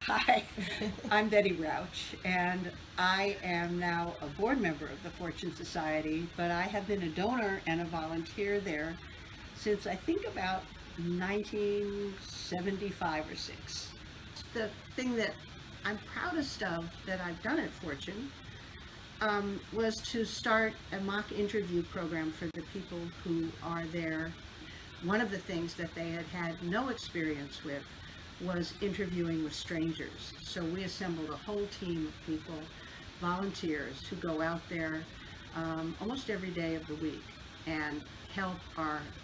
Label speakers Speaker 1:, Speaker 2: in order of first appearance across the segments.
Speaker 1: Hi, I'm Betty Rauch, and I am now a board member of the Fortune Society, but I have been a donor and a volunteer there since I think about 1975 or 6. The thing that I'm proudest of that I've done at Fortune was to start a mock interview program for the people who are there. One of the things that they had had no experience with was interviewing with strangers. So we assembled a whole team of people, volunteers, who go out there almost every day of the week and help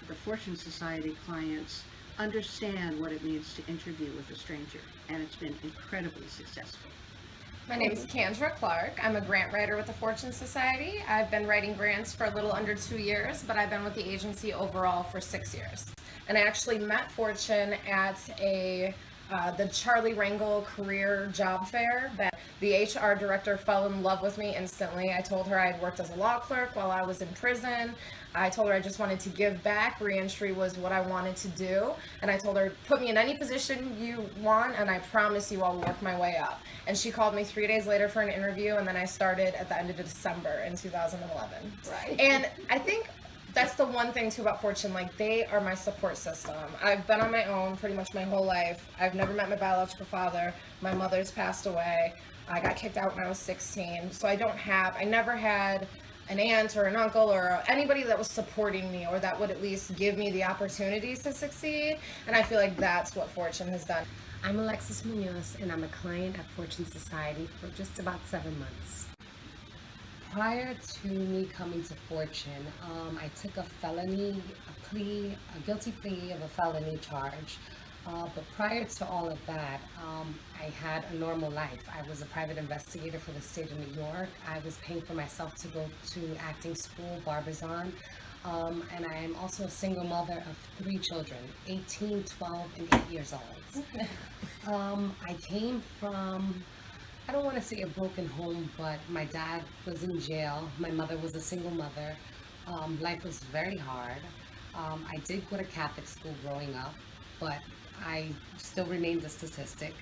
Speaker 1: the Fortune Society clients understand what it means to interview with a stranger. And it's been incredibly successful.
Speaker 2: My name is Kendra Clark. I'm a grant writer with the Fortune Society. I've been writing grants for a little under 2 years, but I've been with the agency overall for 6 years. And I actually met Fortune at the Charlie Rangel career job fair that the HR director fell in love with me instantly. I told her I had worked as a law clerk while I was in prison. I told her I just wanted to give back. Reentry was what I wanted to do. And I told her, put me in any position you want, and I promise you I'll work my way up. And she called me 3 days later for an interview, and then I started at the end of December in 2011.
Speaker 1: Right.
Speaker 2: And I think that's the one thing too about Fortune, like they are my support system. I've been on my own pretty much my whole life. I've never met my biological father. My mother's passed away. I got kicked out when I was 16. So I never had an aunt or an uncle or anybody that was supporting me or that would at least give me the opportunities to succeed. And I feel like that's what Fortune has done.
Speaker 3: I'm Alexis Munoz, and I'm a client at Fortune Society for just about 7 months. Prior to me coming to Fortune, I took a guilty plea of a felony charge. But prior to all of that, I had a normal life. I was a private investigator for the state of New York. I was paying for myself to go to acting school, Barbizon. And I am also a single mother of 3 children, 18, 12, and 8 years old. I came from, I don't want to say a broken home, but my dad was in jail. My mother was a single mother. Life was very hard. I did go to Catholic school growing up, but I still remained a statistic.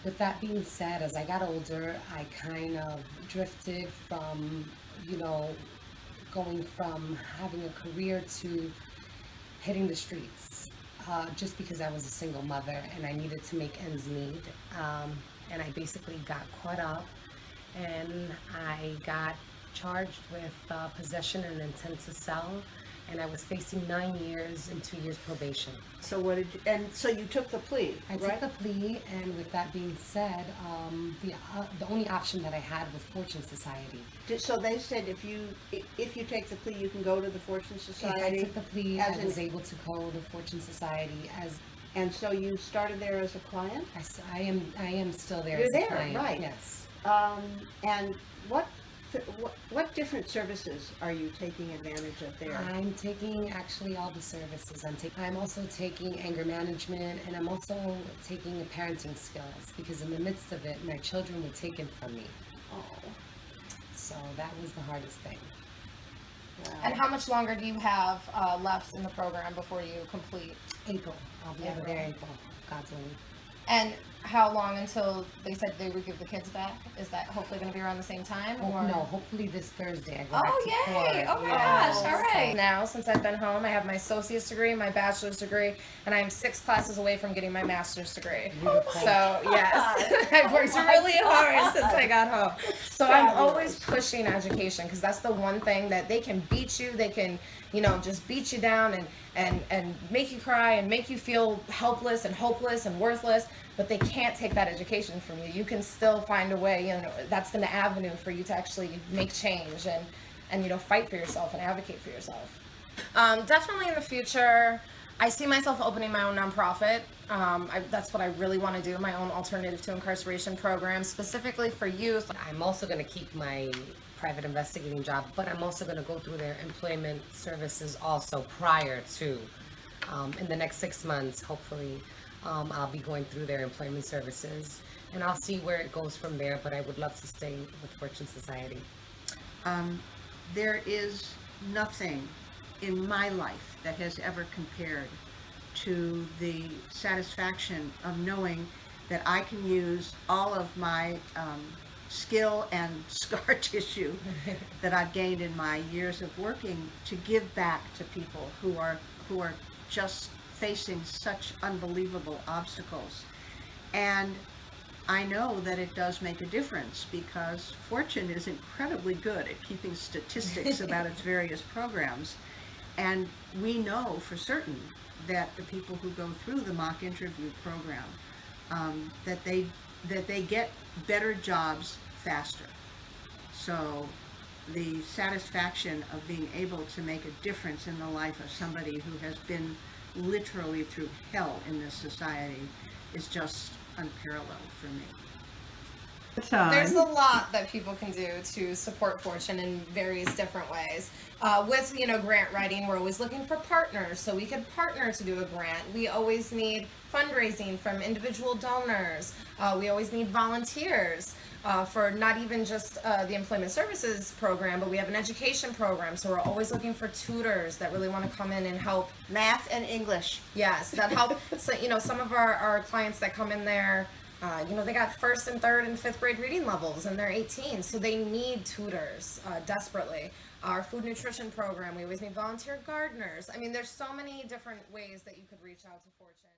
Speaker 3: With that being said, as I got older, I kind of drifted from, going from having a career to hitting the streets. Just because I was a single mother and I needed to make ends meet. And I basically got caught up and I got charged with possession and intent to sell. And I was facing 9 years and 2 years probation.
Speaker 1: So so you took the plea,
Speaker 3: I
Speaker 1: right?
Speaker 3: took the plea, and with that being said, the only option that I had was Fortune Society.
Speaker 1: So they said if you take the plea, you can go to the Fortune Society.
Speaker 3: If I took the plea, I was able to go to Fortune Society as.
Speaker 1: And so you started there as a client?
Speaker 3: I am still there
Speaker 1: You're
Speaker 3: as a
Speaker 1: there,
Speaker 3: client.
Speaker 1: right.
Speaker 3: Yes.
Speaker 1: And what different services are you taking advantage of there?
Speaker 3: I'm taking actually all the services. I'm also taking anger management, and I'm also taking parenting skills, because in the midst of it, my children were taken from me.
Speaker 1: Oh.
Speaker 3: So that was the hardest thing.
Speaker 1: Wow.
Speaker 2: And how much longer do you have left in the program before you complete?
Speaker 3: April. I'll be over there April, God's willing.
Speaker 2: And how long until they said they would give the kids back? Is that hopefully going to be around the same time? Or?
Speaker 3: No, hopefully this Thursday I go
Speaker 2: Oh,
Speaker 3: back to
Speaker 2: yay!
Speaker 3: court.
Speaker 2: Oh my
Speaker 3: Yeah.
Speaker 2: gosh! All right. Now, since I've been home, I have my associate's degree, my bachelor's degree, and I'm 6 classes away from getting my master's degree.
Speaker 3: Beautiful.
Speaker 2: So yes, I've worked really hard since I got home. So I'm always pushing education, because that's the one thing that they can beat you. They can, just beat you down and make you cry and make you feel helpless and hopeless and worthless. But they can't take that education from you. You can still find a way, that's an avenue for you to actually make change and fight for yourself and advocate for yourself. Definitely in the future, I see myself opening my own nonprofit. That's what I really want to do, my own alternative to incarceration program, specifically for youth.
Speaker 3: I'm also going to keep my private investigating job, but I'm also going to go through their employment services also prior to, in the next 6 months, hopefully. I'll be going through their employment services, and I'll see where it goes from there, but I would love to stay with Fortune Society.
Speaker 1: There is nothing in my life that has ever compared to the satisfaction of knowing that I can use all of my skill and scar tissue that I've gained in my years of working to give back to people who are just facing such unbelievable obstacles. And I know that it does make a difference because Fortune is incredibly good at keeping statistics about its various programs. And we know for certain that the people who go through the mock interview program, that they get better jobs faster. So the satisfaction of being able to make a difference in the life of somebody who has been literally through hell in this society is just unparalleled for me.
Speaker 2: There's a lot that people can do to support Fortune in various different ways. With grant writing, we're always looking for partners, so we could partner to do a grant. We always need fundraising from individual donors. We always need volunteers for not even just the employment services program, but we have an education program, so we're always looking for tutors that really want to come in and help.
Speaker 1: Math and English.
Speaker 2: Yes, that help. So some of our clients that come in there, they got first and third and fifth grade reading levels and they're 18, so they need tutors desperately. Our food nutrition program, we always need volunteer gardeners. I mean, there's so many different ways that you could reach out to Fortune.